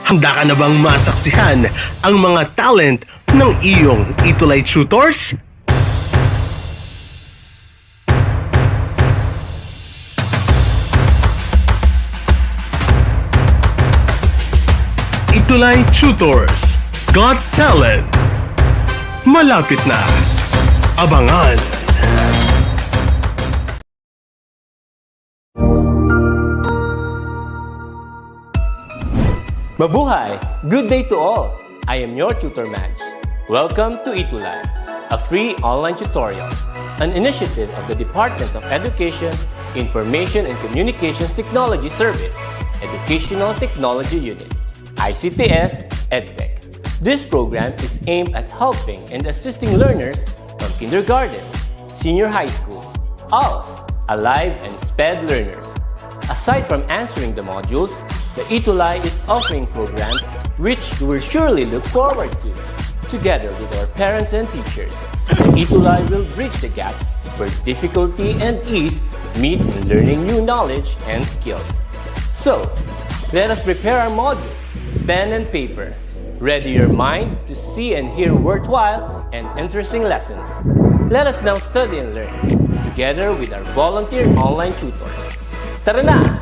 Handa ka na bang masaksihan ang mga talent ng iyong ETUlay tutors? ETUlay Tutors Got Talent. Malapit na. Abangan. Mabuhay! Good day to all! I am your tutor Madge. Welcome to ETUlay, a free online tutorial, an initiative of the Department of Education, Information and Communications Technology Service, Educational Technology Unit, ICTS EdTech. This program is aimed at helping and assisting learners from kindergarten, senior high school, ALS, Alive and SPED learners. Aside from answering the modules, the ETUlay is offering programs which you will surely look forward to. Together with our parents and teachers, the ETUlay will bridge the gaps where difficulty and ease meet in learning new knowledge and skills. So, let us prepare our modules, pen and paper. Ready your mind to see and hear worthwhile and interesting lessons. Let us now study and learn, together with our volunteer online tutors. Tara na!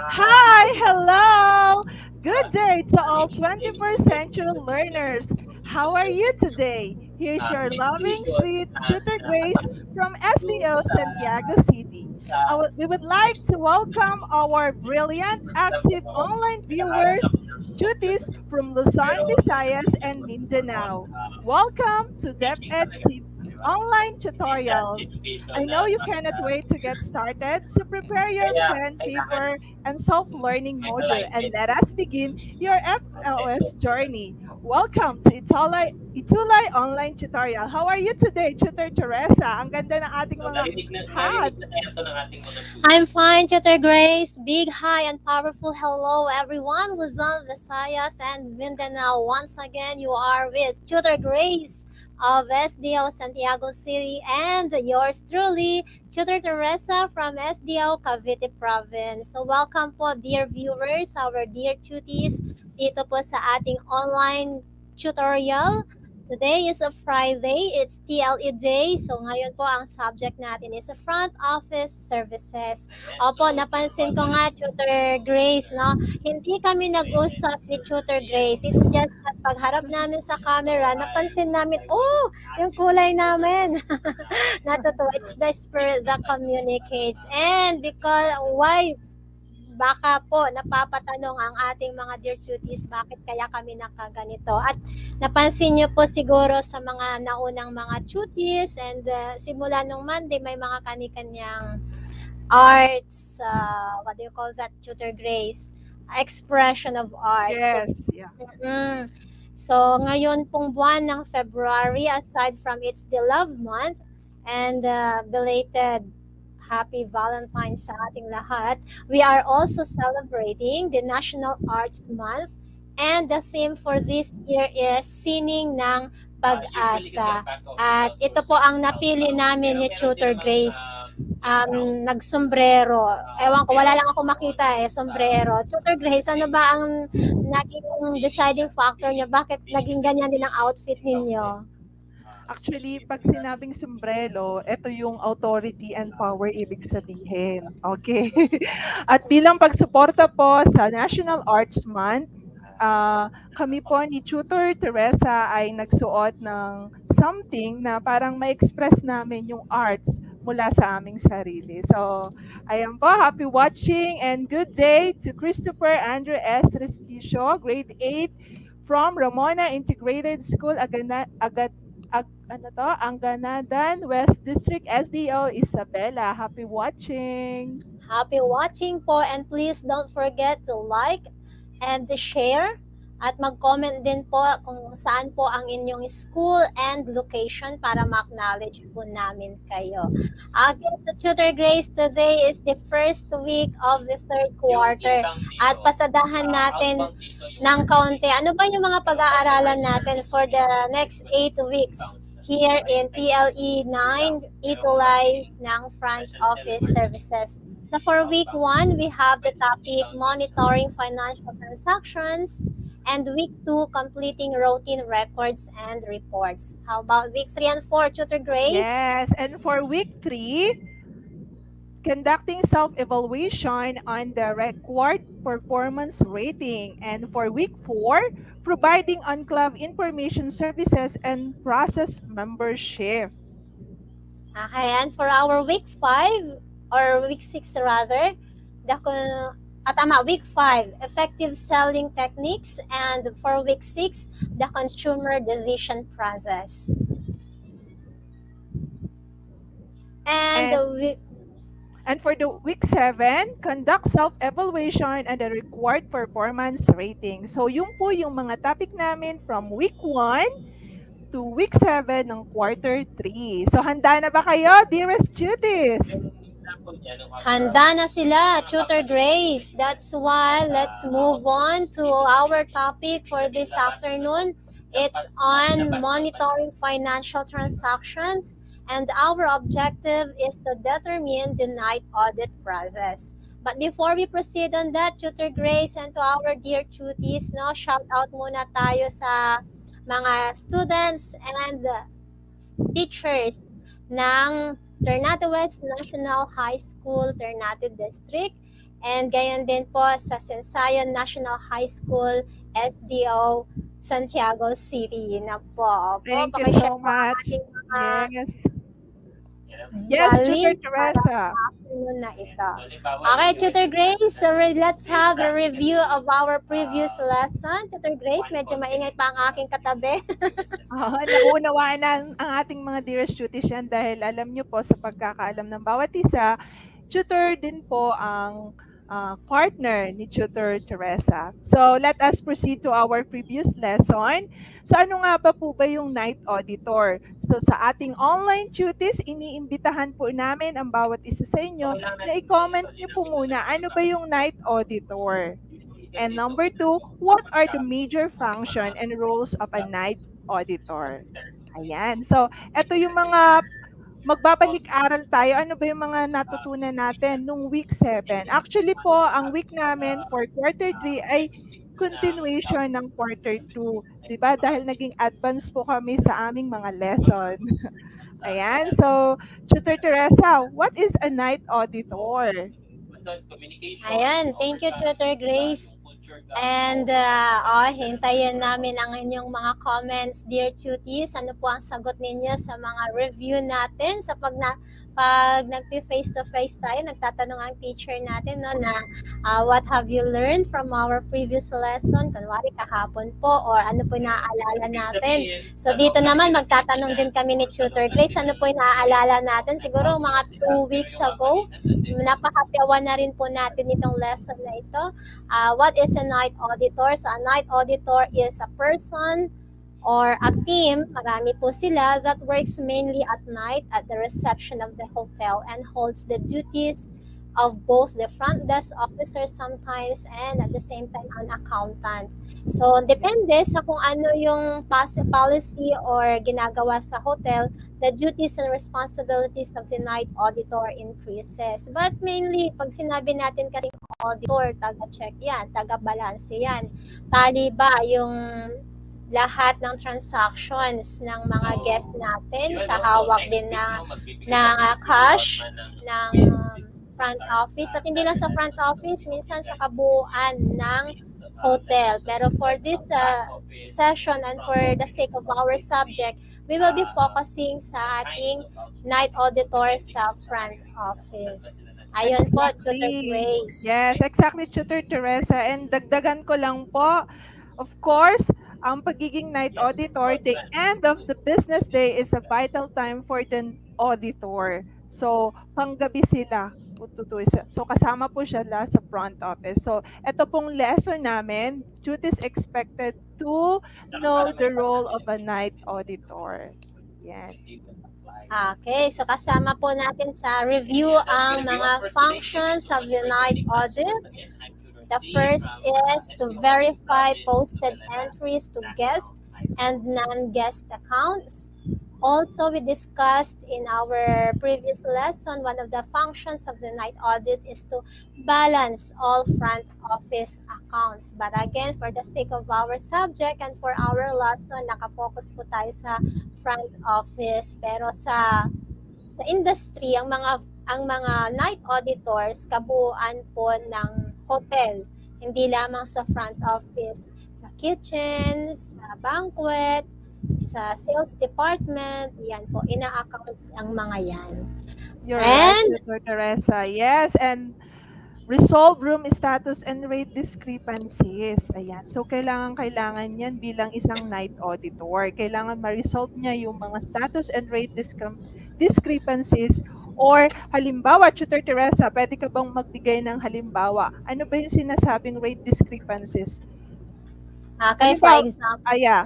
Hi! Hello! Good day to all 21st century learners. How are you today? Here's your loving, sweet tutor Grace from SDO Santiago City. We would like to welcome our brilliant, active online viewers, tuties from Luzon, Visayas, and Mindanao. Welcome to DepEd online tutorials. I know you cannot wait to get started, so prepare your pen, paper, and self-learning module and let us begin your FLS journey. Welcome to ETUlay online tutorial. How are you today, Tutor Teresa? Ang ganda ng ating mga hat. I'm fine, Tutor Grace. Big, high, and powerful hello, everyone. Luzon, Visayas, and Mindanao. Once again, you are with Tutor Grace of SDO Santiago City and yours truly, Tutor Teresa from SDO Cavite Province. So welcome po, dear viewers, our dear tuties, dito po sa ating online tutorial. Today is a Friday, it's TLE Day. So ngayon po ang subject natin is front office services. Opo, napansin ko nga, Tutor Grace, no? Hindi kami nag-usap ni Tutor Grace. It's just that pagharap namin sa camera, napansin namin, oh, yung kulay namin. Natutuwa. It's the spirit that communicates. And because, why? Baka po napapatanong ang ating mga dear tuties bakit kaya kami nakaganito. At napansin niyo po siguro sa mga naunang mga tuties and simula nung Monday may mga kani-kanyang arts, what do you call that, Tutor Grace? Expression of art. Yes, yeah. So ngayon pong buwan ng February, aside from it's the love month and belated Happy Valentine's sa ating lahat. We are also celebrating the National Arts Month and the theme for this year is Sining ng Pag-asa. At ito po ang napili namin ni Tutor Grace. Nagsombrero. Ewan ko, wala lang ako makita sombrero. Tutor Grace, ano ba ang naging deciding factor niya? Bakit naging ganyan din ang outfit ninyo? Actually, pag sinabing sombrero, ito yung authority and power ibig sabihin. Okay? At bilang pagsuporta po sa National Arts Month, kami po ni Tutor Teresa ay nagsuot ng something na parang ma-express namin yung arts mula sa aming sarili. So, ayan po, happy watching and good day to Christopher Andrew S. Respicio, grade 8 from Ramona Integrated School, Anganadan, West District, SDO, Isabela. Happy watching! Happy watching po and please don't forget to like and share at mag-comment din po kung saan po ang inyong school and location para ma-acknowledge po namin kayo. Again, sa Tutor Grace, today is the first week of the third quarter at pasadahan natin ng kaunti. Ano ba yung mga pag-aaralan natin for the next 8 weeks? here in TLE 9, ETUlay ng Front Office Services. So for week 1, we have the topic monitoring financial transactions, and week 2, completing routine records and reports. How about week 3 and 4, Tutor Grace? Yes, and for week 3, conducting self-evaluation on the required performance rating. And for week 4, providing on-club information services and process membership. Okay, and for our week 5, or week 6 rather, week 5, effective selling techniques, and for week 6, the consumer decision process. And And And for the week 7, conduct self-evaluation and the required performance rating. So yung po yung mga topic namin from week 1 to week 7 ng quarter 3. So handa na ba kayo, dearest duties? handa na sila, Tutor Grace. That's why let's move on to our topic for this afternoon. It's on monitoring financial transactions, and our objective is to determine the night audit process. But before we proceed on that, Tutor Grace, and to our dear tuties, no, shout out muna tayo sa mga students and teachers ng Ternate West National High School, Ternate District, and gayon din po sa Sensayon National High School, SDO, Santiago City na po. Opo, Thank you pakishare so po ang much. ating mga Yes. Yes, Tutor galing para Teresa. sa afternoon na ito. Okay, Tutor Grace, so let's have a review of our previous lesson. Tutor Grace, medyo maingay pa ang aking katabi. Naunawaan na ang ating mga dearest duties yan dahil alam nyo po sa pagkakaalam ng bawat isa, tutor din po ang partner ni Tutor Teresa. So let us proceed to our previous lesson. So ano nga po ba yung night auditor? So sa ating online duties, iniimbitahan po namin ang bawat isa sa inyo na i-comment nyo po muna ano ba yung night auditor. And number 2, what are the major function and roles of a night auditor? Ayan. So, ito yung mga magbabalik-aral tayo. Ano ba yung mga natutunan natin nung week 7? Actually po, ang week namin for quarter 3 ay continuation ng quarter 2. Diba? Dahil naging advance po kami sa aming mga lesson. Ayan. So, Tutor Teresa, what is a night auditor? Ayan, thank you, Tutor Grace. And hintayin namin ang inyong mga comments, dear tuties. Ano po ang sagot ninyo sa mga review natin? Pag nag-face to face tayo, nagtatanong ang teacher natin no, na what have you learned from our previous lesson? Kunwari kahapon po, or ano po naaalala natin? So dito naman, magtatanong din kami ni Tutor Grace, ano po naaalala natin? Siguro mga 2 weeks ago, napakatawa na rin po natin itong lesson na ito. What is a night auditor? So a night auditor is a person or a team, marami po sila, that works mainly at night at the reception of the hotel and holds the duties of both the front desk officer sometimes and at the same time an accountant. So depende sa kung ano yung policy or ginagawa sa hotel, the duties and responsibilities of the night auditor increases. But mainly, pag sinabi natin kasing auditor, taga-check yan, taga-balance yan. Tali ba yung lahat ng transactions ng mga guests natin sa hawak din na cash ng front office. At hindi lang sa front office, minsan sa kabuuan ng hotel. Pero for this session and for the sake of our subject, we will be focusing sa ating night auditor sa front office. Ayun po, Tutor Grace. Yes, exactly, Tutor Teresa. And dagdagan ko lang po, of course, ang pagiging night auditor, the end of the business day is a vital time for the auditor. So, panggabi sila. So, kasama po siya sa front office. So, ito pong lesson namin, duties expected to know the role of a night auditor. Yan. Okay, so kasama po natin sa review ang mga functions of the night audit. The first is to verify posted entries to guest and non-guest accounts. Also, we discussed in our previous lesson, one of the functions of the night audit is to balance all front office accounts. But again, for the sake of our subject and for our lesson, nakafocus po tayo sa front office. Pero sa industry, ang mga night auditors kabuuan po ng hotel, hindi lamang sa front office, sa kitchen, sa banquet, sa sales department, yan po, ina-account ang mga yan. You're right, And Tutor Teresa. Yes, and resolve room status and rate discrepancies. Ayan. So, kailangan yan bilang isang night auditor. Kailangan ma-resolve niya yung mga status and rate discrepancies. Or, halimbawa, Tutor Teresa, pwede ka bang magbigay ng halimbawa? Ano ba yung sinasabing rate discrepancies? okay, for Halimbawa, example, aya,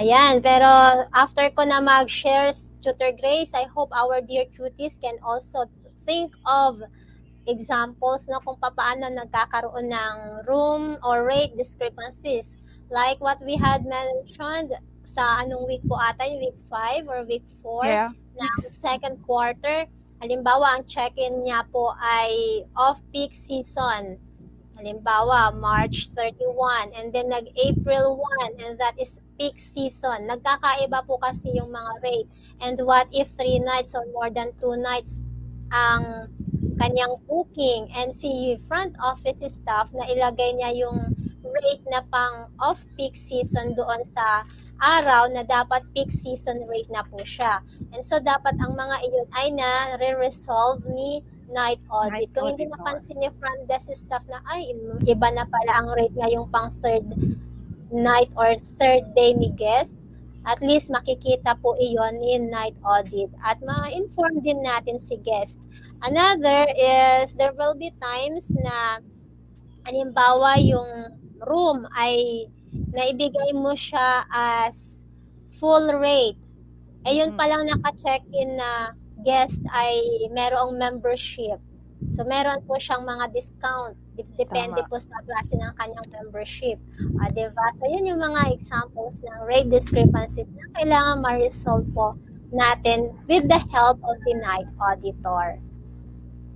ayan, pero after ko na mag-share, Tutor Grace, I hope our dear cuties can also think of examples no kung paano nagkakaroon ng room or rate discrepancies. Like what we had mentioned sa anong week po ata, yung week 5 or week 4 yeah, ng second quarter. Halimbawa, ang check-in niya po ay off-peak season. Halimbawa, March 31 and then nag-April 1 and that is peak season. Nagkakaiba po kasi yung mga rate. And what if 3 nights or more than 2 nights ang kanyang booking and si front office staff na ilagay niya yung rate na pang off-peak season doon sa araw na dapat peak season rate na po siya. And so dapat ang mga iyon ay na-resolve ni night audit. night Kung hindi auditor. napansin ni front desk staff na ay iba na pala ang rate ngayong pang third night or third day ni guest, at least makikita po iyon in night audit at ma-inform din natin si guest. Another is there will be times na halimbawa yung room ay naibigay mo siya as full rate. Eh yun palang naka-check-in na guest ay merong membership. So meron po siyang mga discount. Depende Tama. po sa klase ng kanyang membership. Diba? So yun yung mga examples ng rate discrepancies na kailangan ma-resolve po natin with the help of the night auditor.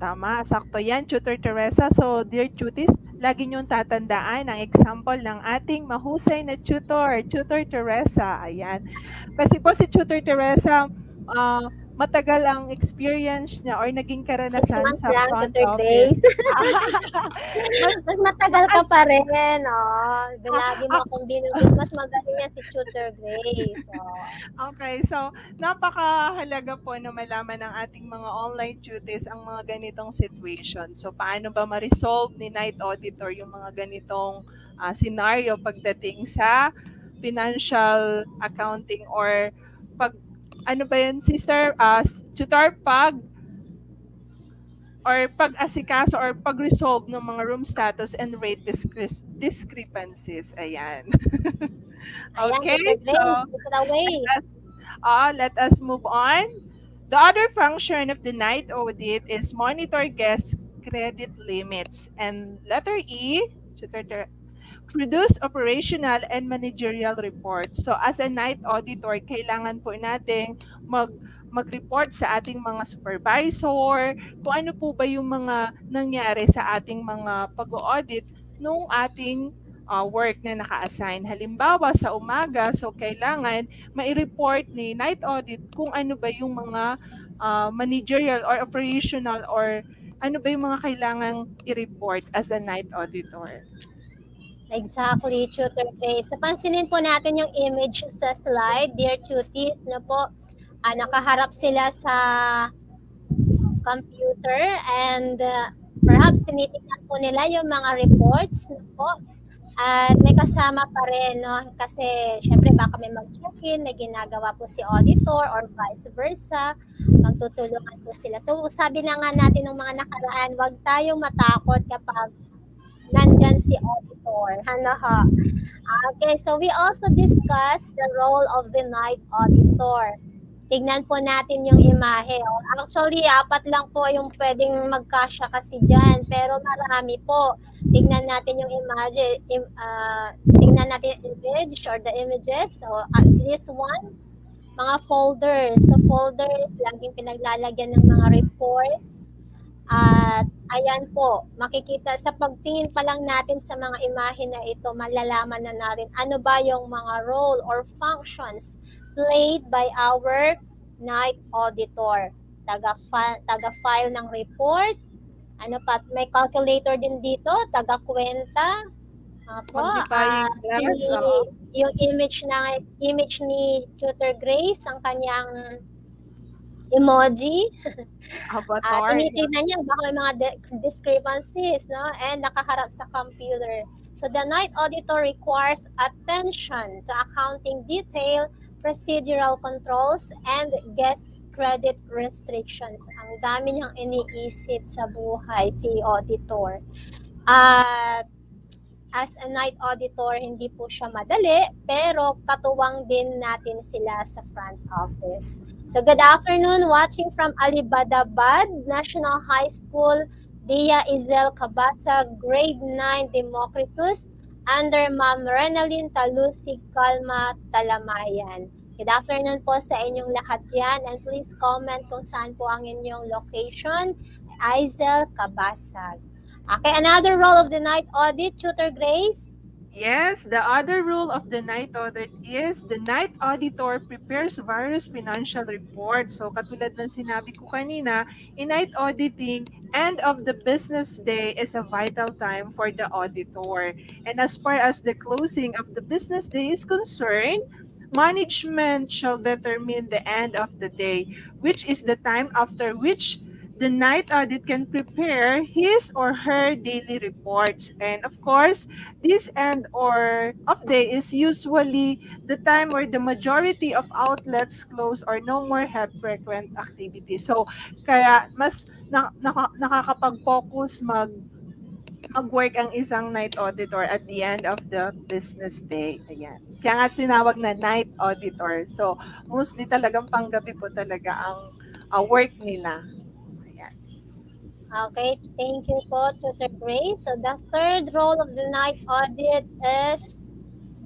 Tama, sakto yan, Tutor Teresa. So, dear tuties, lagi niyong tatandaan ang example ng ating mahusay na tutor, Tutor Teresa. Ayan. Kasi po si Tutor Teresa, matagal ang experience niya or naging 6 karanasan months sa lang, front Tutor office. Grace. Mas matagal ka pa rin, oh. Binagi mo akong binubis. Mas magaling yan si Tutor Grace. Oh. Okay, so napakahalaga po na malaman ng ating mga online duties ang mga ganitong situation. So paano ba ma-resolve ni night auditor yung mga ganitong scenario pagdating sa financial accounting or pag ano ba yun, sister, tutor, pag-asikaso or pag-resolve ng mga room status and rate discrepancies. Ayan. Ayan, Okay, Tutor so Grace, take it away. let us move on. The other function of the night audit is monitor guest credit limits. And letter E, produce operational and managerial reports. So as a night auditor, kailangan po nating mag-report sa ating mga supervisor, kung ano po ba yung mga nangyari sa ating mga pag-audit nung ating work na naka-assign. Halimbawa, sa umaga, so kailangan mai-report ni night audit kung ano ba yung mga managerial or operational or ano ba yung mga kailangang i-report as a night auditor. Exactly, Tutor Grace. So, pansinin po natin yung image sa slide, dear tuties, no po. Nakaharap sila sa computer and perhaps tinitingnan po nila yung mga reports, no po. At may kasama pa rin, no? Kasi syempre baka may mag-check-in, may ginagawa po si auditor or vice versa. Magtutulungan po sila. So sabi na nga natin ng mga nakaraan, huwag tayong matakot kapag nandyan si auditor. Ano ha? Okay, so we also discussed the role of the night auditor. Tignan po natin yung imahe. Actually, 4 lang po yung pwedeng magkasya kasi dyan. Pero marami po. Tignan natin yung tignan natin yung image or the images. So, this one, mga folders. Sa folders, laging pinaglalagyan ng mga reports. At ayan po, makikita sa pagtingin pa lang natin sa mga imahe na ito, malalaman na natin ano ba yung mga role or functions played by our night auditor. Taga-file ng report, ano pa, may calculator din dito, taga-kwenta. Apo, Magnifying si glass, oo. yung image ni Tutor Grace, ang kanyang emoji. Avatar, yeah. Tinitignan niya baka may mga discrepancies, no? And nakaharap sa computer. So the night auditor requires attention to accounting detail, procedural controls, and guest credit restrictions. Ang dami niyang iniisip sa buhay si auditor. At as a night auditor, hindi po siya madali, pero katuwang din natin sila sa front office. So good afternoon, watching from Alibadabad National High School, Dia Izel Cabasa, Grade 9 Democritus, under Ma'am Renalyn Talusig Calma Talamayan. Good afternoon po sa inyong lahat yan, and please comment kung saan po ang inyong location, Izel Cabasag. Okay, another role of the night audit, Tutor Grace. Yes, the other rule of the night audit is the night auditor prepares various financial reports. So katulad ng sinabi ko kanina, in night auditing, end of the business day is a vital time for the auditor. And as far as the closing of the business day is concerned, management shall determine the end of the day, which is the time after which the night audit can prepare his or her daily reports. And of course, this end or of day is usually the time where the majority of outlets close or no more have frequent activity. So, kaya mas nakakapag-focus mag-work ang isang night auditor at the end of the business day. Ayan. Kaya nga tinawag na night auditor. So, mostly talagang panggabi po talaga ang work nila. Ayan. Okay, thank you po, Tutor Grace. So the third role of the night audit is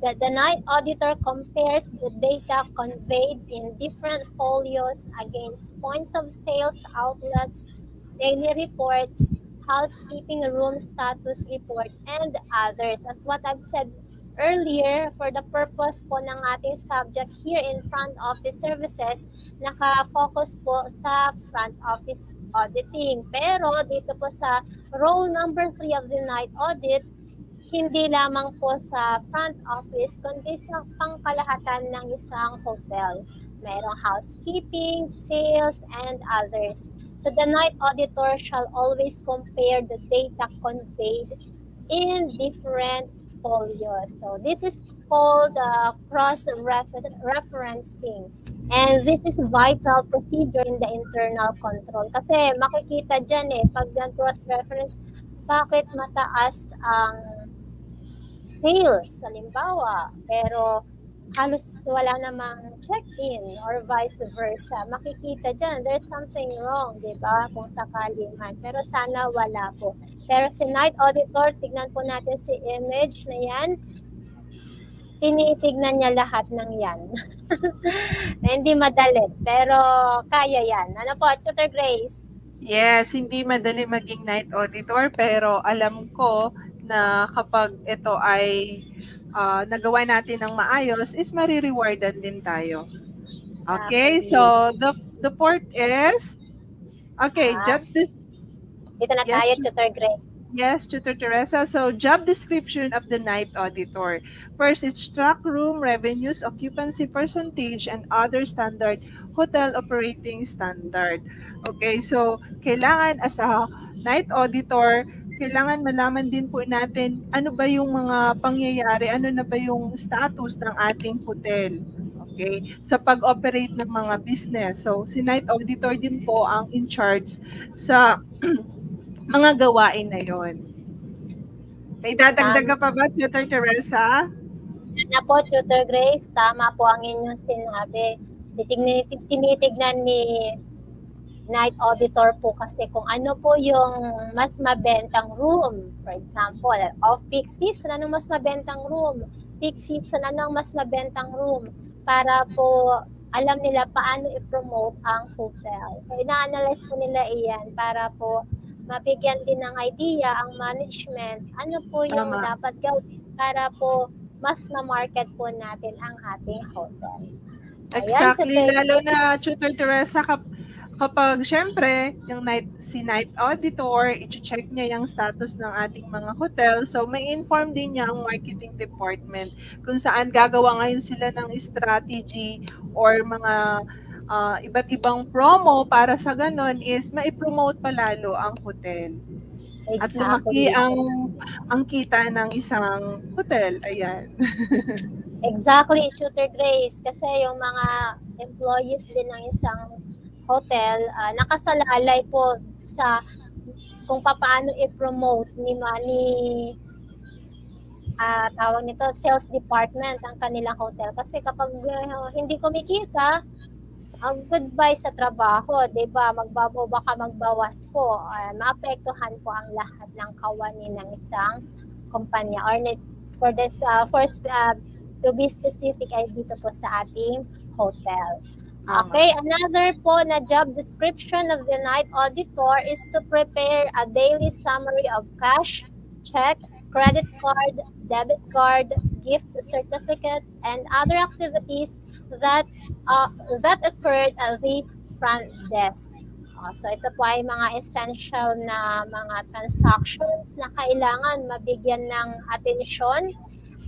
that the night auditor compares the data conveyed in different folios against points of sales outlets, daily reports, housekeeping room status report, and others. As what I've said earlier, for the purpose po ng ating subject here in front office services, naka-focus po sa front office auditing. Pero dito po sa role number 3 of the night audit, hindi lamang po sa front office, kundi sa pangkalahatan ng isang hotel. Mayroong housekeeping, sales, and others. So the night auditor shall always compare the data conveyed in different folios. So this is called cross-referencing. And this is vital procedure in the internal control. Kasi makikita dyan pag nag-cross-reference, bakit mataas ang sales, halimbawa, pero halos wala namang check-in or vice versa. Makikita dyan, there's something wrong, di ba? Kung sakali man. Pero sana wala po. Pero si night auditor, tignan po natin si image na yan. Tinitignan niya lahat ng yan. Hindi madali, pero kaya yan. Ano po, Tutor Grace? Yes, hindi madali maging night auditor pero alam ko na kapag ito ay nagawa natin ng maayos is marirewardan din tayo. Okay, so the fourth is jobs Dito na tayo, Tutor Grace. Yes, Tutor Teresa. So, job description of the night auditor. First, it's track room revenues, occupancy percentage, and other standard hotel operating standard. Okay, so kailangan as a night auditor, kailangan malaman din po natin ano ba yung mga pangyayari, ano na ba yung status ng ating hotel. Okay, sa pag-operate ng mga business. So, si night auditor din po ang in charge sa mga gawain na yon. May dadagdag ka pa ba, Tutor Teresa? Yan na po, Tutor Grace. Tama po ang inyong sinabi. Tinitignan ni night auditor po kasi kung ano po yung mas mabentang room. For example, off-peak season, anong mas mabentang room? Peak season, anong mas mabentang room? Para po alam nila paano i-promote ang hotel. So, ina-analyze po nila iyan para po mabigyan din ng idea ang management ano po yung Tama. dapat gawin para po mas ma-market po natin ang ating hotel. Ayan, Exactly, Tutor. lalo na Tutor Teresa kapag siyempre yung night auditor, i-check niya yung status ng ating mga hotel. So may inform din niya ang marketing department kung saan gagawa ngayon sila ng strategy or mga iba't ibang promo para sa ganon is mai-promote palalo ang hotel. At lumaki Exactly, Tutor ang Grace. kita ng isang hotel. Ayan. Exactly, Tutor Grace. Kasi yung mga employees din ng isang hotel, nakasalalay po sa kung paano i-promote ni tawag nito, sales department ang kanilang hotel. Kasi kapag hindi kumikita, ang goodbye sa trabaho, 'di ba? Baka magbawas po, maapektuhan po ang lahat ng kawani ng isang kumpanya or for this to be specific ay dito po sa ating hotel. Tama. Okay, another po na job description of the night auditor is to prepare a daily summary of cash, check, credit card, debit card, gift certificate, and other activities that uh, that occurred at the front desk. So ito po ay mga essential na mga transactions na kailangan mabigyan ng atensyon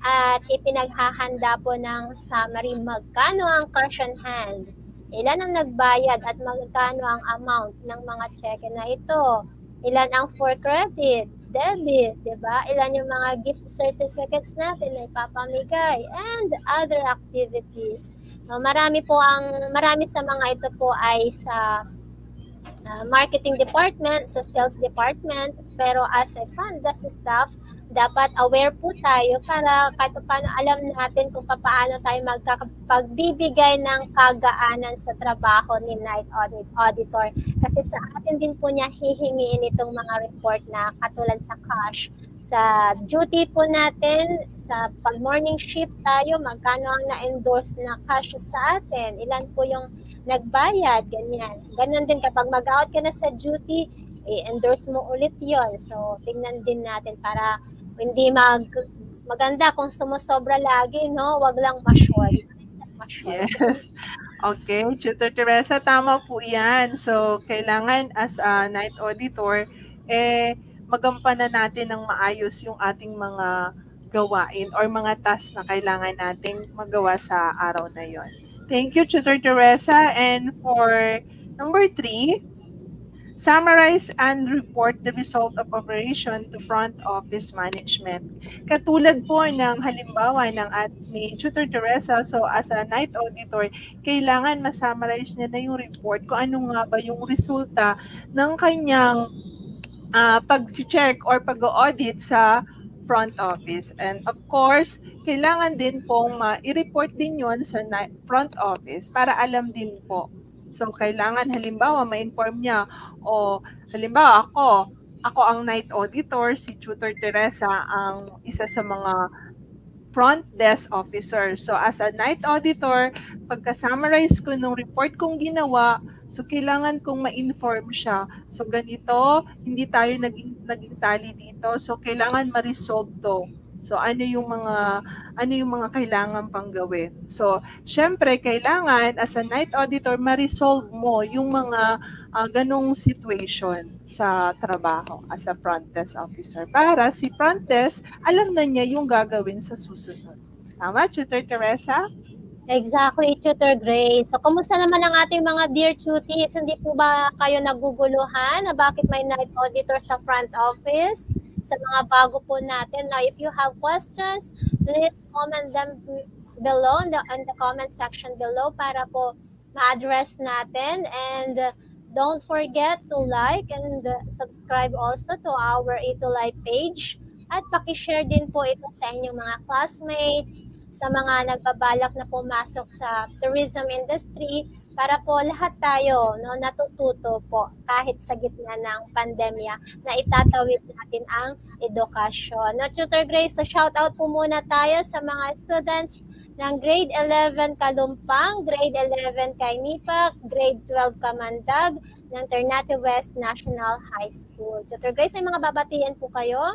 at ipinaghahanda po ng summary magkano ang cash on hand, ilan ang nagbayad at magkano ang amount ng mga cheque na ito, ilan ang for credit, debit, di ba? Ilan yung mga gift certificates natin na ipapamigay and other activities. No, marami sa mga ito po ay sa marketing department, sa sales department, pero as a front desk staff, dapat aware po tayo para kahit paano alam natin kung paano tayo magpagbibigay ng kagaanan sa trabaho ni night auditor. Kasi sa atin din po niya hihingiin itong mga report na katulad sa cash. Sa duty po natin, sa pag morning shift tayo, magkano ang na-endorse na cash sa atin, ilan po yung nagbayad, ganyan. Ganon din kapag mag-out ka na sa duty, i-endorse mo ulit yon. So, tingnan din natin para hindi maganda kung sumusobra lagi, no? Wag lang ma-short. Ma-short. Yes. Okay, Tutor Teresa, tama po yan. So, kailangan as a night auditor, magampanan natin ng maayos yung ating mga gawain or mga tasks na kailangan nating magawa sa araw na yon. Thank you, Tutor Teresa. And for number 3, summarize and report the result of operation to front office management. Katulad po ng halimbawa ni Tutor Teresa, so as a night auditor, kailangan ma-summarize niya na yung report kung ano nga ba yung resulta ng kanyang pag-check or pag-audit sa front office. And of course, kailangan din pong i-report din yon sa front office para alam din po. So, kailangan halimbawa ma-inform niya o halimbawa ako ang night auditor, si Tutor Teresa ang isa sa mga front desk officer. So, as a night auditor, pagka-summarize ko nung report kong ginawa, so kailangan kong ma-inform siya. So, ganito, hindi tayo naging tally dito. So, kailangan ma-resolve to. So, ano yung mga kailangan pang gawin? So, syempre, kailangan as a night auditor, ma-resolve mo yung mga ganong situation sa trabaho as a front desk officer. Para si front desk, alam na niya yung gagawin sa susunod. Tama, Tutor Teresa? Exactly, Tutor Grace. So, kumusta naman ang ating mga dear tuties? Hindi po ba kayo naguguluhan na bakit may night auditor sa front office? Sa mga bago po natin. Now, if you have questions, please comment them below in the comment section below para po ma-address natin. And don't forget to like and subscribe also to our ETUlay page. At pakishare din po ito sa inyong mga classmates, sa mga nagbabalak na pumasok sa tourism industry para po lahat tayo no, natututo po kahit sa gitna ng pandemya na itatawid natin ang edukasyon. No, Tutor Grace, so shout out po muna tayo sa mga students ng grade 11 Kalumpang, grade 11 Kainipak, grade 12 Kamandag ng Ternate West National High School. Tutor Grace, may mga babatian po kayo?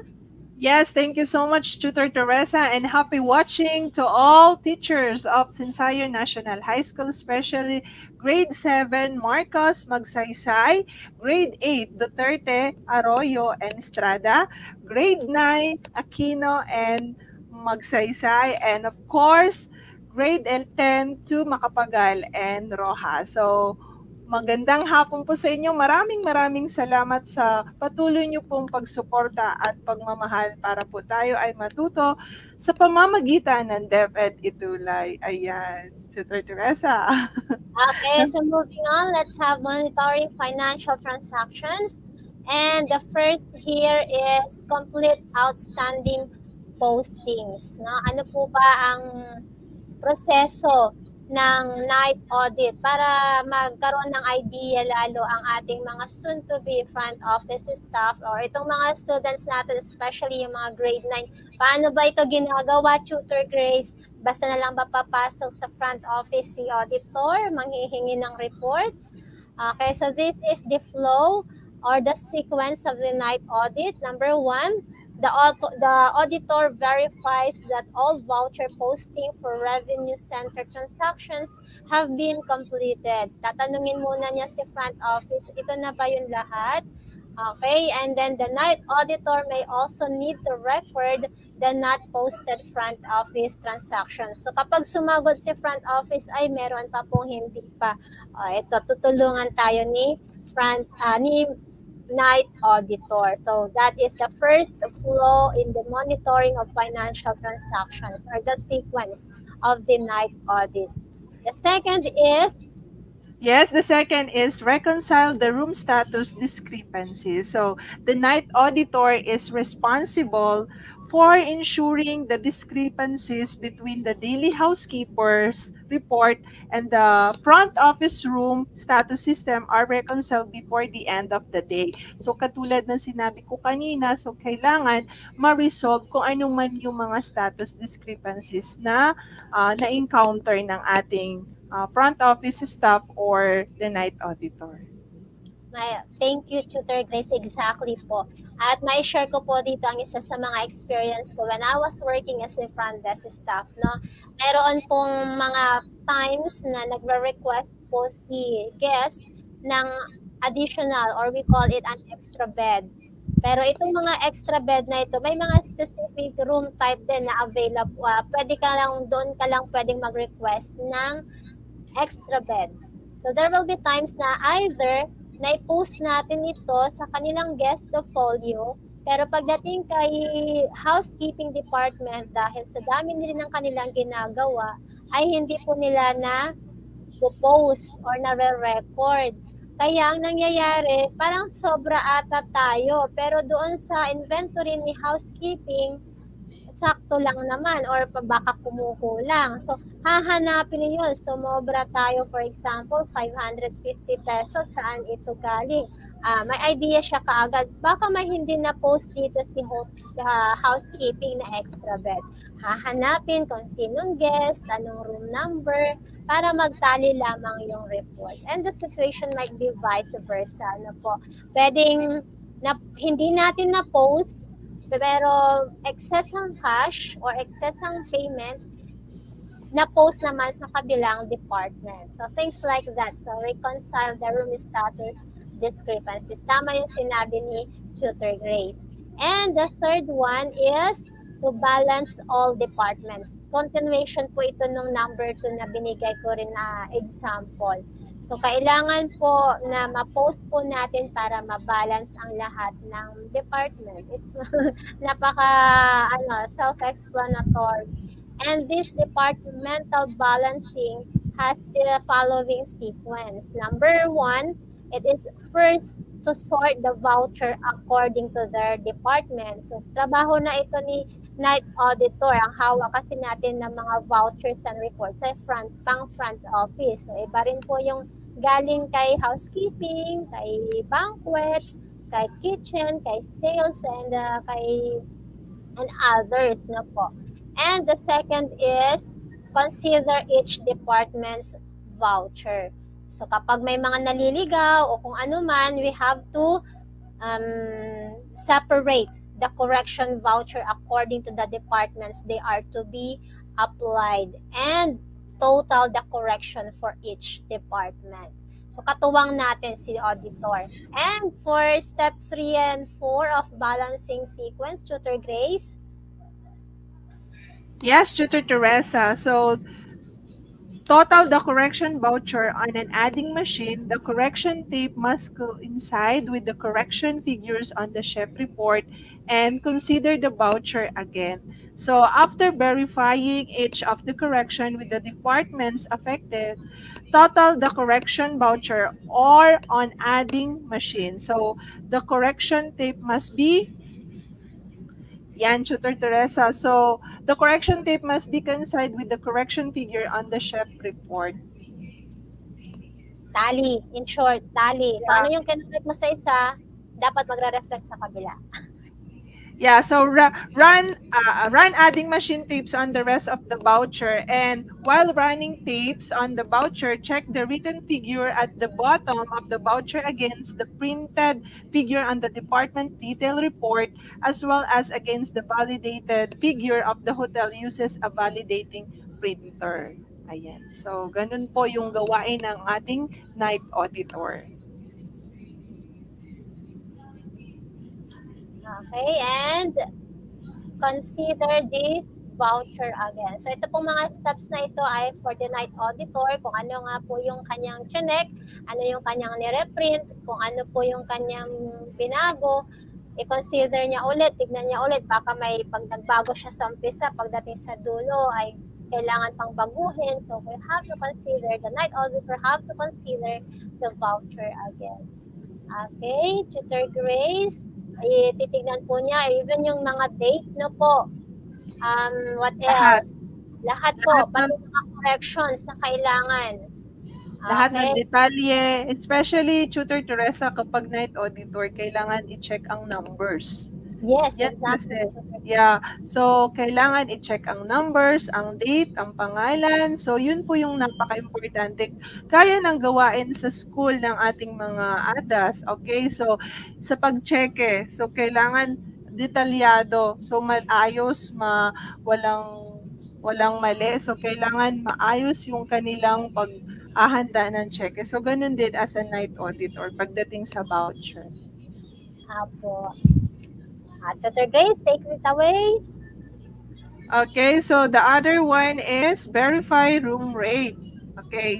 Yes, thank you so much, Tutor Teresa, and happy watching to all teachers of Sinsayo National High School, especially grade 7, Marcos Magsaysay, grade 8, Duterte, Arroyo, and Estrada, grade 9, Aquino, and Magsaysay, and of course, grade 10 to Makapagal and Roja. So, magandang hapon po sa inyo. Maraming salamat sa patuloy niyo pong pagsuporta at pagmamahal para po tayo ay matuto sa pamamagitan ng DepEd ETUlay. Ayan, Tutor Teresa. Okay, so moving on, let's have monitoring financial transactions. And the first here is complete outstanding postings. No? Ano po ba ang proseso ng night audit para magkaroon ng idea lalo ang ating mga soon-to-be front office staff or itong mga students natin, especially yung mga grade 9. Paano ba ito ginagawa, Tutor Grace? Basta na lang ba papasok sa front office si auditor, manghihingi ng report? Okay, so this is the flow or the sequence of the night audit. Number one, the auditor verifies that all voucher posting for revenue center transactions have been completed. Tatanungin muna niya si front office, ito na ba yung lahat? Okay, and then the night auditor may also need to record the not posted front office transactions. So kapag sumagot si front office ay meron pa pong hindi pa. Ito, tutulungan tayo ni night auditor. So that is the first flow in the monitoring of financial transactions or the sequence of the night audit. The second is Yes, the second is reconcile the room status discrepancies. So the night auditor is responsible for ensuring the discrepancies between the daily housekeeper's report and the front office room status system are reconciled before the end of the day. So katulad ng sinabi ko kanina, so kailangan ma-resolve kung ano man yung mga status discrepancies na na-encounter ng ating front office staff or the night auditor. Thank you, Tutor Grace. Exactly po. At may share ko po dito ang isa sa mga experience ko when I was working as a front desk staff. No? Meron pong mga times na nagre-request po si guest ng additional or we call it an extra bed. Pero itong mga extra bed na ito, may mga specific room type din na available. Pwede ka lang, doon ka lang pwedeng mag-request ng extra bed. So there will be times na either na-post natin ito sa kanilang guest folio, pero pagdating kay housekeeping department, dahil sa dami nila ng kanilang ginagawa, ay hindi po nila na post or na-record. Kaya ang nangyayari, parang sobra ata tayo, pero doon sa inventory ni housekeeping, sakto lang naman or baka kumukulang. So, hahanapin niyo yun. Sumobra tayo, for example, 550 pesos. Saan ito galing? May idea siya kaagad. Baka may hindi na post dito si housekeeping na extra bed. Hahanapin kung sinong guest, anong room number, para magtali lamang yung report. And the situation might be vice versa. Ano po? Pwedeng hindi natin na-post, pero excess ang cash or excess ang payment na post naman sa kabilang department. So things like that. So reconcile the room status discrepancies. Tama yung sinabi ni Tutor Grace. And the third one is to balance all departments. Continuation po ito nung number 2 na binigay ko rin na example. So, kailangan po na ma-post po natin para ma-balance ang lahat ng department. It's self-explanatory. And this departmental balancing has the following sequence. Number 1, it is first to sort the voucher according to their department. So, trabaho na ito ni night auditor ang hawak kasi natin ng mga vouchers and reports sa front office. So, iba rin po yung galing kay housekeeping, kay banquet, kay kitchen, kay sales, and and others na po. And the second is consider each department's voucher. So kapag may mga naliligaw o kung ano man, we have to separate the correction voucher according to the departments they are to be applied and total the correction for each department. So katuwang natin si auditor. And for step 3 and 4 of balancing sequence, Tutor Grace, Yes, Tutor Teresa. So, total the correction voucher on an adding machine. The correction tape must coincide with the correction figures on the chef report and consider the voucher again. So, after verifying each of the correction with the departments affected, total the correction voucher or on adding machine. So, the correction tape must be yan, Tutor Teresa. So, the correction tape must be coincide with the correction figure on the chef report. tally. In short, tally. Kung Yeah. ano yung kinurek mo sa isa, dapat magre-reflect sa kabila. Yeah, so run adding machine tapes on the rest of the voucher, and while running tapes on the voucher, check the written figure at the bottom of the voucher against the printed figure on the department detail report, as well as against the validated figure of the hotel uses a validating printer. Ayan. So, ganun po yung gawain ng ating night auditor. Okay, and consider the voucher again. So ito pong mga steps na ito ay for the night auditor, kung ano nga po yung kanyang chinek, ano yung kanyang nireprint, kung ano po yung kanyang binago, i-consider niya ulit, tignan niya ulit, baka may pag nagbago siya sa umpisa, pagdating sa dulo ay kailangan pang baguhin. So we have to consider, the night auditor have to consider the voucher again. Okay, Tutor Grace, titignan po niya, even yung mga date, no po. What Lahat. else? Lahat po, Lahat pati ng mga corrections na kailangan. Lahat ng Okay? detalye, especially Tutor Teresa, kapag night auditor, kailangan i-check ang numbers. Yes, Yan exactly, kasi. Tutor Yeah. Grace. So, kailangan i-check ang numbers, ang date, ang pangalan. So, yun po yung napaka-importante. Kaya ng gawain sa school ng ating mga ADAS. Okay? So, sa pag-check so, kailangan detalyado. So, maayos, walang mali. So, kailangan maayos yung kanilang paghahanda ng check. So, ganun din as a night auditor pagdating sa voucher. Apo. Tutor Grace, take it away. Okay, so the other one is verify room rate. Okay.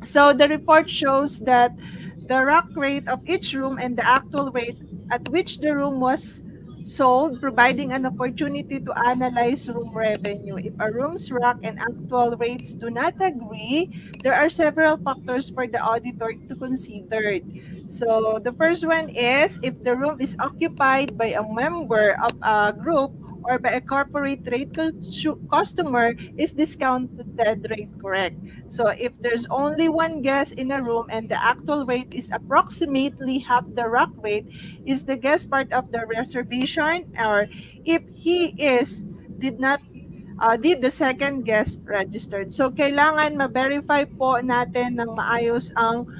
So the report shows that the rack rate of each room and the actual rate at which the room was sold, providing an opportunity to analyze room revenue. If a room's rack and actual rates do not agree, there are several factors for the auditor to consider. So the first one is if the room is occupied by a member of a group or by a corporate rate customer, is discounted rate correct? So if there's only one guest in a room and the actual rate is approximately half the rack rate, is the guest part of the reservation? Or if he is, did the second guest registered? So kailangan ma-verify po natin ng maayos ang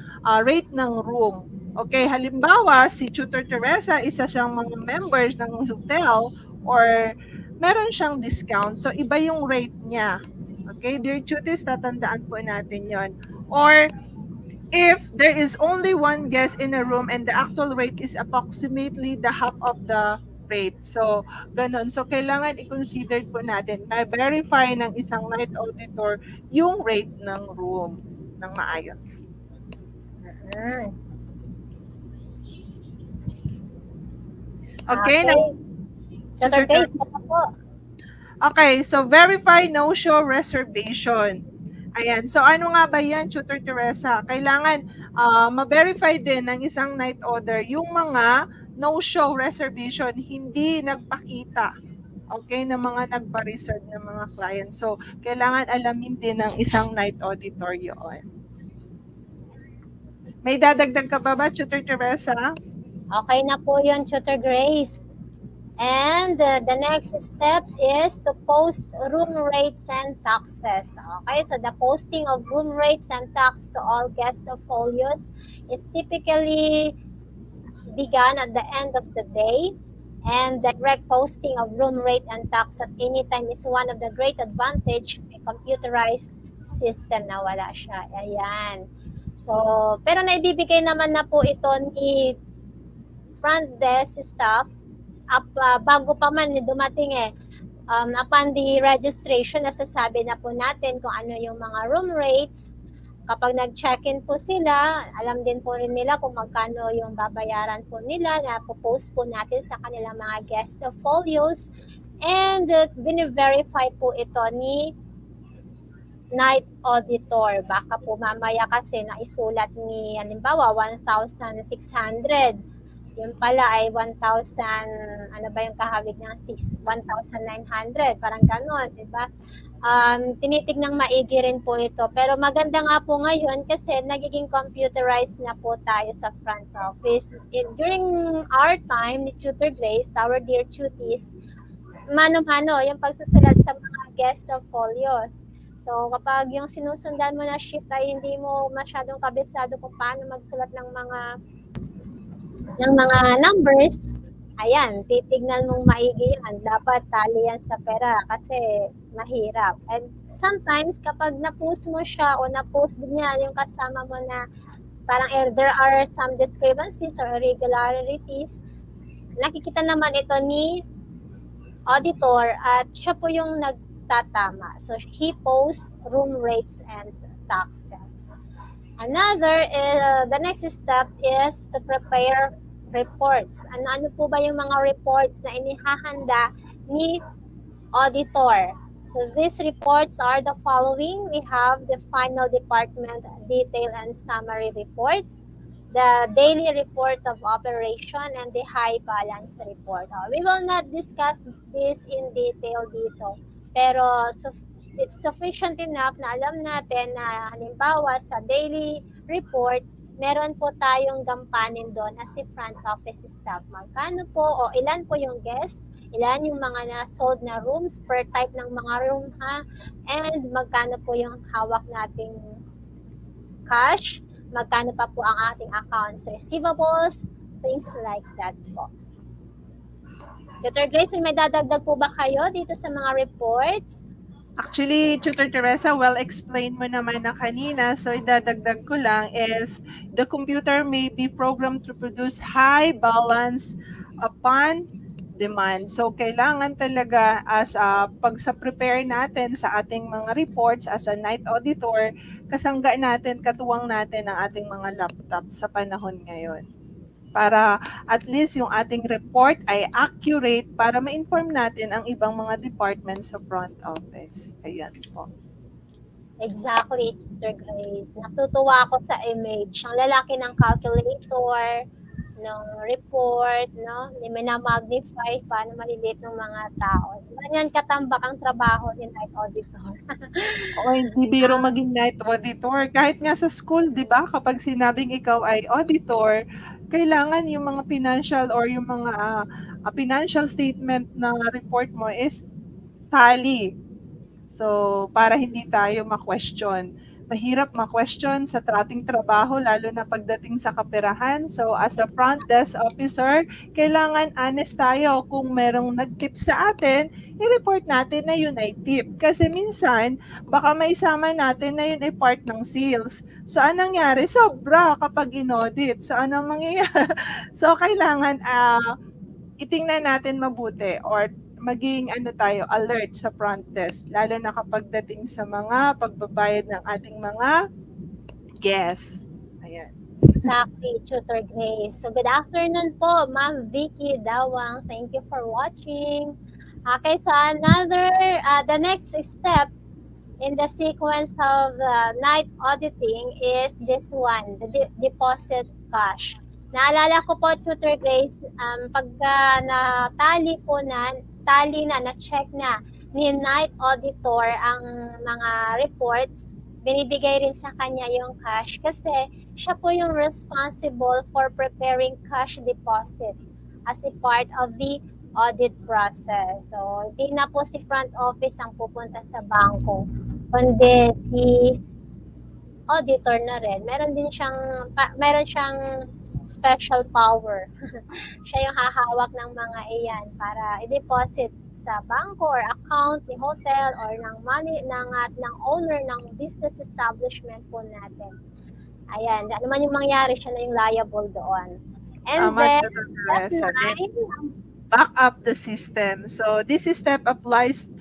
rate ng room. Okay, halimbawa si Tutor Teresa, isa siyang mga members ng hotel or meron siyang discount. So iba yung rate niya. Okay, dear tutis, tatandaan po natin yon. Or if there is only one guest in a room and the actual rate is approximately the half of the rate. So, ganun. So, kailangan i-consider po natin, ma-verify ng isang night auditor yung rate ng room ng maayos. Mm. Okay, Okay. Tutor Grace, ito po. Okay, so verify no-show reservation. Ayan. So ano nga ba yan, Tutor Teresa? Kailangan ma-verify din ng isang night order yung mga no-show reservation, hindi nagpakita. okay, ng mga nagpa-reserve ng mga client. So, kailangan alamin din ng isang night auditor yun. May dadagdag ka pa ba, Tutor Teresa? Okay na po yun, Tutor Grace. And the next step is to post room rates and taxes. Okay, so the posting of room rates and tax to all guest folios is typically begun at the end of the day. And the direct posting of room rate and tax at any time is one of the great advantage of a computerized system na wala siya. Ayan. So, pero naibibigay naman na po ito ni front desk staff bago pa man dumating upon the registration, nasasabi na po natin kung ano yung mga room rates. Kapag nag-check-in po sila, alam din po rin nila kung magkano yung babayaran po nila na po-post po natin sa kanilang mga guest folios. And bine-verify po ito ni night auditor. Baka po mamaya kasi naisulat ni, halimbawa, 1,600. Yun pala ay 1,000, ano ba yung kahawig ng 1,900, parang ganon, di ba? Tinitignang maigi rin po ito. Pero maganda nga po ngayon kasi nagiging computerized na po tayo sa front office. During our time ni Tutor Grace, our dear tuties, mano-mano yung pagsusulat sa mga guest folios. So, kapag yung sinusundan mo na shift ay hindi mo masyadong kabisado kung paano magsulat ng mga numbers, ayan, titignan mong maigi yan. Dapat tali yan sa pera kasi mahirap. And sometimes, kapag na-post mo siya o na-post din niya yung kasama mo na parang there are some discrepancies or irregularities, nakikita naman ito ni auditor at siya po yung nagtatama. So, he posts room rates and taxes. The next step is to prepare reports. Ano po ba yung mga reports na inihahanda ni auditor? So these reports are the following. We have the final department detail and summary report, the daily report of operation, and the high balance report. We will not discuss this in detail dito, pero it's sufficient enough na alam natin na halimbawa sa daily report, meron po tayong gampanin doon as si front office staff. Magkano po o ilan po yung guest, ilan yung mga na-sold na rooms per type ng mga room ha, and magkano po yung hawak nating cash, magkano pa po ang ating accounts receivables, things like that po. Tutor Grace, may dadagdag po ba kayo dito sa mga reports? Actually, Tutor Teresa, well explained mo naman na kanina. So, idadagdag ko lang is the computer may be programmed to produce high balance upon demand. So, kailangan talaga as pag sa prepare natin sa ating mga reports as a night auditor, kasangga natin, katuwang natin ang ating mga laptop sa panahon ngayon. Para at least yung ating report ay accurate para ma-inform natin ang ibang mga departments sa front office. Ayan po. Exactly, Tutor Grace. Natutuwa ako sa image. Ang lalaki ng calculator, ng report, no? Minamagnify paano maliliit ng mga tao. Ganyan katambak ang trabaho ni night auditor. O hindi biro maging night auditor. Kahit nga sa school, di ba, kapag sinabing ikaw ay auditor, kailangan yung mga financial or yung mga financial statement na report mo is tally. So, para hindi tayo ma-question. Mahirap ma-question sa ating trabaho, lalo na pagdating sa kaperahan. So, as a front desk officer, kailangan honest tayo. Kung merong nag-tip sa atin, i-report natin na yun ay tip. Kasi minsan, baka maisama natin na yun ay part ng sales. So, anong nangyari? Sobra kapag in-audit. So, anong mangyayari? So, kailangan itingnan natin mabuti or maging tayo alert sa front desk lalo na kapag dating sa mga pagbabayad ng ating mga guests. Ayan. Exactly, Tutor Grace. So good afternoon po, Ma'am Vicky Dawang. Thank you for watching. Okay, so the next step in the sequence of night auditing is this one, the deposit cash. Naalala ko po, Tutor Grace, pagka natali po na na-tally na-check na ni night auditor ang mga reports, binibigay rin sa kanya yung cash kasi siya po yung responsible for preparing cash deposit as a part of the audit process. So, hindi na po si front office ang pupunta sa bangko, kundi si auditor na rin. Meron siyang special power. Siya yung hahawak ng mga iyan para i-deposit sa bangko or account ni hotel or ng money ng owner ng business establishment po natin. Ayan, ano man yung mangyari, siya na yung liable doon. And Tama, then, Tutor step Teresa. Then, 9, back up the system. So this step applies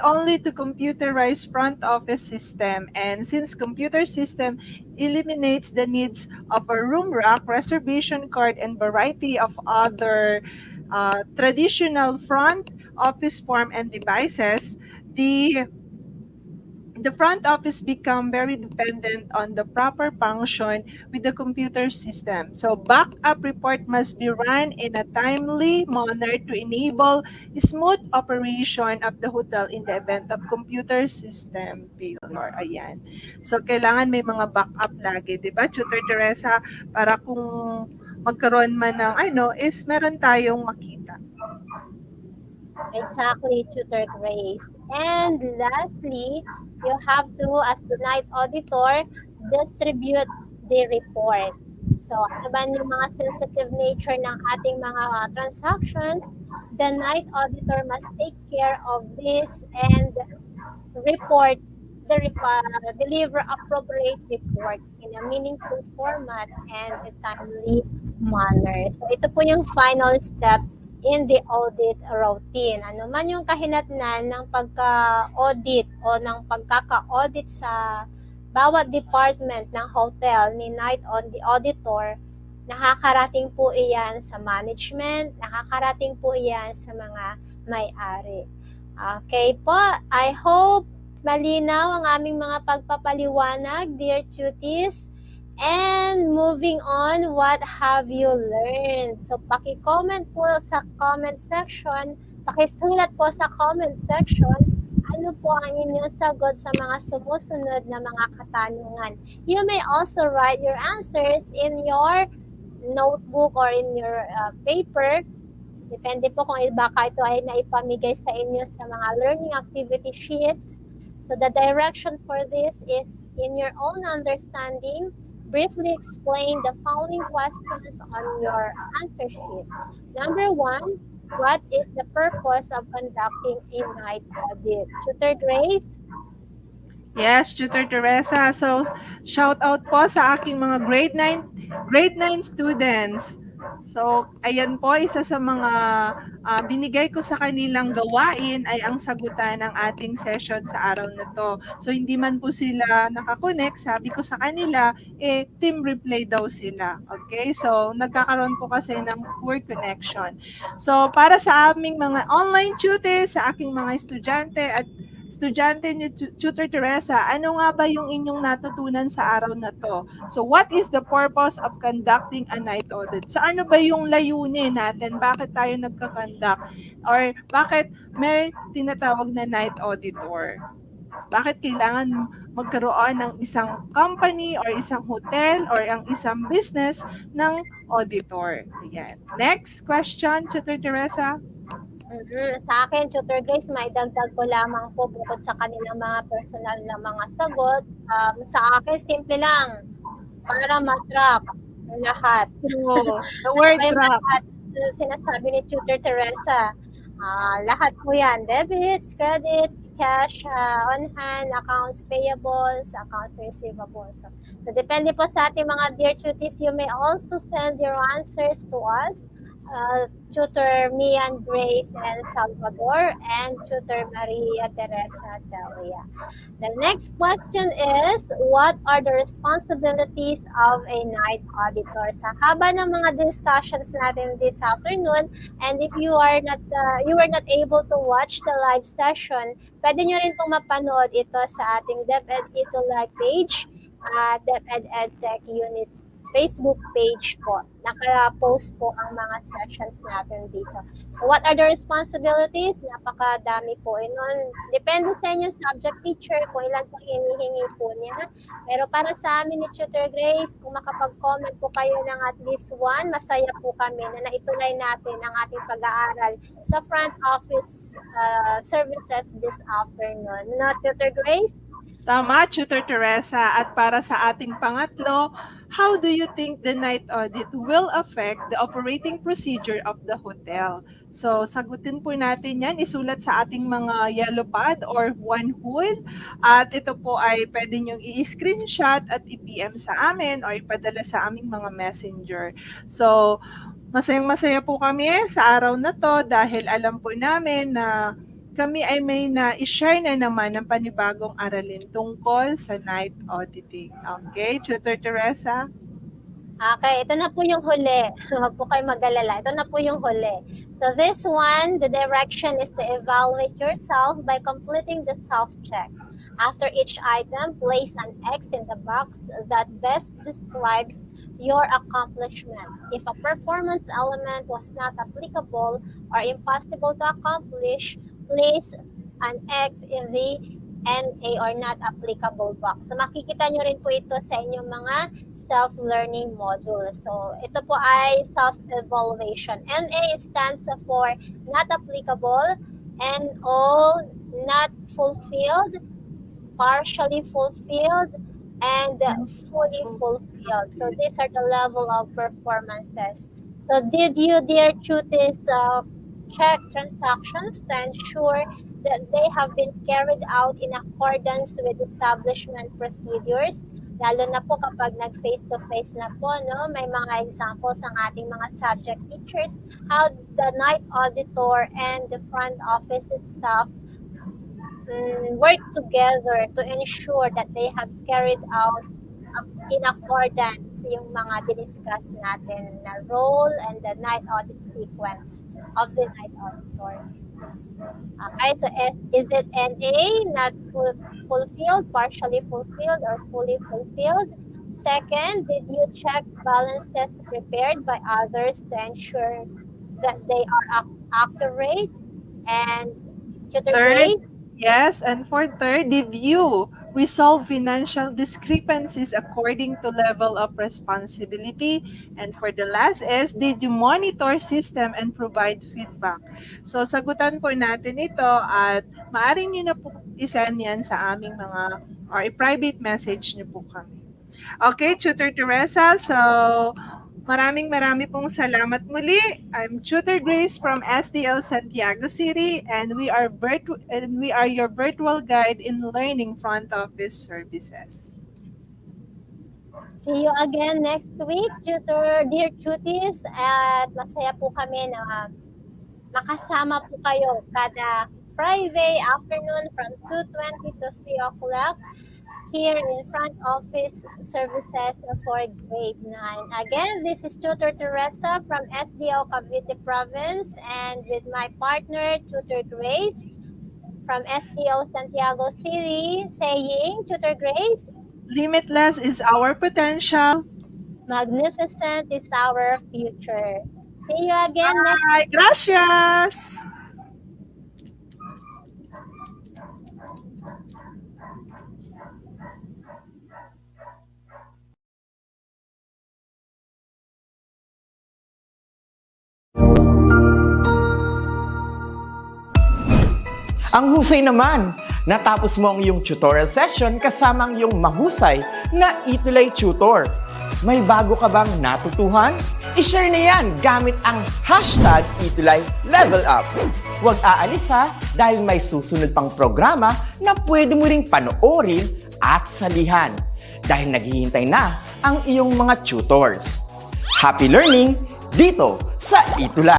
only to computerized front office system, and since computer system eliminates the needs of a room rack, reservation card, and variety of other traditional front office form and devices, the front office become very dependent on the proper function with the computer system. So backup report must be run in a timely manner to enable smooth operation of the hotel in the event of computer system failure. Ayan. So kailangan may mga backup lagi, 'di ba? Tutor Teresa, para kung magkaroon man ng is meron tayong makita. exactly, Tutor Grace. And lastly, you have to, as the night auditor, distribute the report. So, ano ba yung mga sensitive nature ng ating mga transactions? The night auditor must take care of this and report deliver appropriate report in a meaningful format and a timely manner. So ito po yung final step in the audit routine. Ano man yung kahinatnan ng pagka-audit o ng pagkaka-audit sa bawat department ng hotel ni night on the auditor, nakakarating po iyan sa management, nakakarating po iyan sa mga may-ari. Okay po, I hope malinaw ang aming mga pagpapaliwanag, dear tuties. And moving on, what have you learned? So, paki-comment po sa comment section, pakisulat po sa comment section, ano po ang inyong sagot sa mga sumusunod na mga katanungan. You may also write your answers in your notebook or in your paper. Depende po kung baka ito ay naipamigay sa inyo sa mga learning activity sheets. So the direction for this is in your own understanding, briefly explain the following questions on your answer sheet. Number 1, what is the purpose of conducting a night audit? Tutor Grace? Yes, Tutor Teresa. So, shout out po sa aking mga grade 9 students. So, ayan po, isa sa mga binigay ko sa kanilang gawain ay ang sagutan ng ating session sa araw na to. So, hindi man po sila nakakonect, sabi ko sa kanila, team replay daw sila. Okay? So, nagkakaroon po kasi ng poor connection. So, para sa aming mga online tutors, sa aking mga estudyante ni Tutor Teresa, ano nga ba yung inyong natutunan sa araw na to? So, what is the purpose of conducting a night audit? So, ano ba yung layunin natin? Bakit tayo nagka-conduct? Or bakit may tinatawag na night auditor? Bakit kailangan magkaroon ng isang company or isang hotel or ang isang business ng auditor? Ayan. Next question, Tutor Teresa. Sa akin, Tutor Grace, may dagdag ko lamang po bukod sa kanilang mga personal na mga sagot. Sa akin, simple lang, para matrack ang lahat. So, the word May trap. lahat sinasabi ni Tutor Teresa. Lahat po yan, debits, credits, cash on hand, accounts payables, accounts receivables. So, depende po sa ating mga dear tuties, you may also send your answers to us. Tutor Mian Grace and Salvador and Tutor Maria Teresa Delia. The next question is, what are the responsibilities of a night auditor? Sa haba ng mga discussions natin this afternoon, and if you were not able to watch the live session, pwede nyo rin pong mapanood ito sa ating DepEd ETUlay page, DepEd EdTech Unit Facebook page po. Naka-post po ang mga sessions natin dito. So what are the responsibilities? Napakadami po. Nun, depende sa inyong subject teacher kung ilan po hinihingi po niya. Pero para sa amin ni Tutor Grace, kung makapag-comment po kayo ng at least one, masaya po kami na naitulay natin ang ating pag-aaral sa front office services this afternoon. No, Tutor Grace? Tama, Tutor Teresa. At para sa ating pangatlo, how do you think the night audit will affect the operating procedure of the hotel? So, sagutin po natin yan. Isulat sa ating mga yellow pad or one whole. At ito po ay pwede nyong i-screenshot at i-PM sa amin or ipadala sa aming mga messenger. So, masayang-masaya po kami sa araw na to dahil alam po namin na kami ay may na-share na naman ng panibagong aralin tungkol sa night auditing. Okay, Tutor Teresa? Okay, ito na po yung huli. Huwag po kayo mag-alala. Ito na po yung huli. So this one, the direction is to evaluate yourself by completing the self-check. After each item, place an X in the box that best describes your accomplishment. If a performance element was not applicable or impossible to accomplish, place an X in the NA or not applicable box. So makikita nyo rin po ito sa inyong mga self-learning modules. So ito po ay self-evaluation. NA stands for not applicable, NO not fulfilled, partially fulfilled, and fully fulfilled. So these are the level of performances. So did you, dear tutees, check transactions to ensure that they have been carried out in accordance with establishment procedures? Lalo na po kapag nag-face-to-face na po, no? May mga examples ng ating mga subject teachers, how the night auditor and the front office staff work together to ensure that they have carried out in accordance yung mga discuss natin na role and the night audit sequence of the night auditor. Okay, so is it NA, not fulfilled, partially fulfilled, or fully fulfilled? Second, did you check balances prepared by others to ensure that they are accurate? And Tutor Grace? Yes, and for third, did you resolve financial discrepancies according to level of responsibility? And for the last is, did you monitor system and provide feedback? So, sagutan po natin ito at maaari nyo na po isend yan sa aming mga, or i-private message nyo po kami. Okay, Tutor Teresa, so marami pong salamat muli. I'm Tutor Grace from SDO Santiago City, and we are your virtual guide in learning front office services. See you again next week, Tutor, dear tutees, at masaya po kami na makasama po kayo kada Friday afternoon from 2:20 to 3 o'clock here in front office services for grade 9. Again, this is Tutor Teresa from SDO Cavite Province, and with my partner, Tutor Grace from SDO Santiago City, saying, Tutor Grace, limitless is our potential. magnificent is our future. See you again next Bye! Gracias! Ang husay naman! Natapos mo ang iyong tutorial session kasama ang iyong mahusay na ETUlay tutor. May bago ka bang natutuhan? I-share na yan gamit ang hashtag ETUlay Level Up. Huwag aalis ha, dahil may susunod pang programa na pwede mo ring panoorin at salihan. Dahil naghihintay na ang iyong mga tutors. Happy learning dito sa ETUlay!